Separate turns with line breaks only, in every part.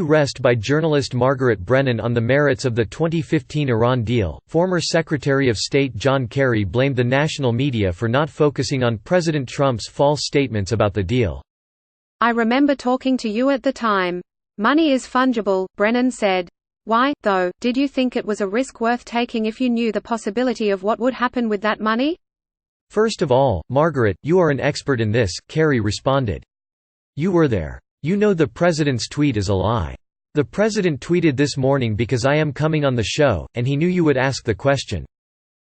Rest by journalist Margaret Brennan on the merits of the 2015 Iran deal. Former Secretary of State John Kerry blamed the national media for not focusing on President Trump's false statements about the deal.
"I remember talking to you at the time. Money is fungible," Brennan said. "Why, though, did you think it was a risk worth taking if you knew the possibility of what would happen with that money?"
"First of all, Margaret, you are an expert in this," Kerry responded. "You were there. You know the president's tweet is a lie. The president tweeted this morning because I am coming on the show, and he knew you would ask the question.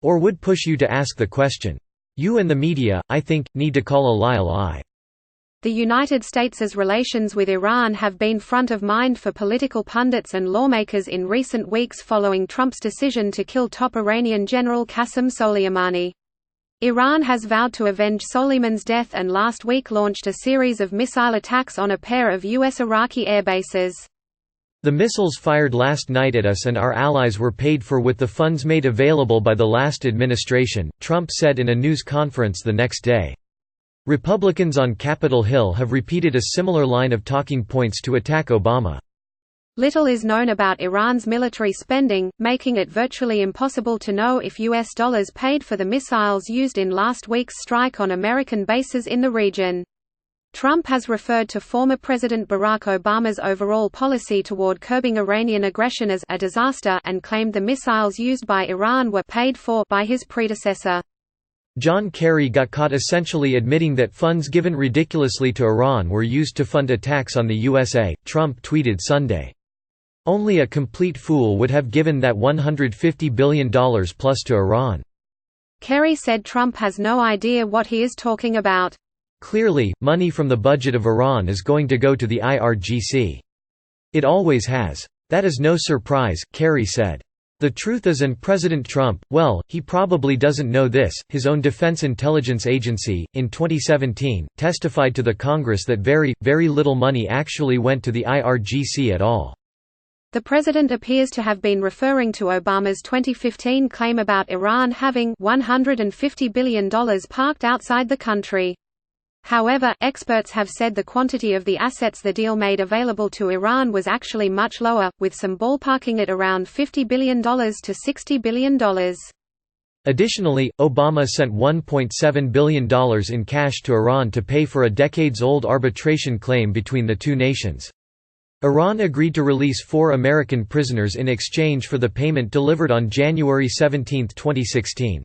Or would push you to ask the question. You and the media, I think, need to call a lie a lie."
The United States' relations with Iran have been front of mind for political pundits and lawmakers in recent weeks following Trump's decision to kill top Iranian General Qasem Soleimani. Iran has vowed to avenge Soleiman's death and last week launched a series of missile attacks on a pair of U.S. Iraqi airbases.
"The missiles fired last night at us and our allies were paid for with the funds made available by the last administration," Trump said in a news conference the next day. Republicans on Capitol Hill have repeated a similar line of talking points to attack Obama.
Little is known about Iran's military spending, making it virtually impossible to know if U.S. dollars paid for the missiles used in last week's strike on American bases in the region. Trump has referred to former President Barack Obama's overall policy toward curbing Iranian aggression as a disaster and claimed the missiles used by Iran were paid for by his predecessor.
John Kerry got caught essentially admitting that funds given ridiculously to Iran were used to fund attacks on the USA, Trump tweeted Sunday. "Only a complete fool would have given that $150 billion plus to Iran."
Kerry said Trump has no idea what he is talking about.
"Clearly, money from the budget of Iran is going to go to the IRGC. It always has. That is no surprise," Kerry said. "The truth is, and President Trump, well, he probably doesn't know this, his own Defense Intelligence Agency, in 2017, testified to the Congress that very, very little money actually went to the IRGC at all."
The president appears to have been referring to Obama's 2015 claim about Iran having $150 billion parked outside the country. However, experts have said the quantity of the assets the deal made available to Iran was actually much lower, with some ballparking at around $50 billion to $60 billion.
Additionally, Obama sent $1.7 billion in cash to Iran to pay for a decades-old arbitration claim between the two nations. Iran agreed to release 4 American prisoners in exchange for the payment delivered on January 17, 2016.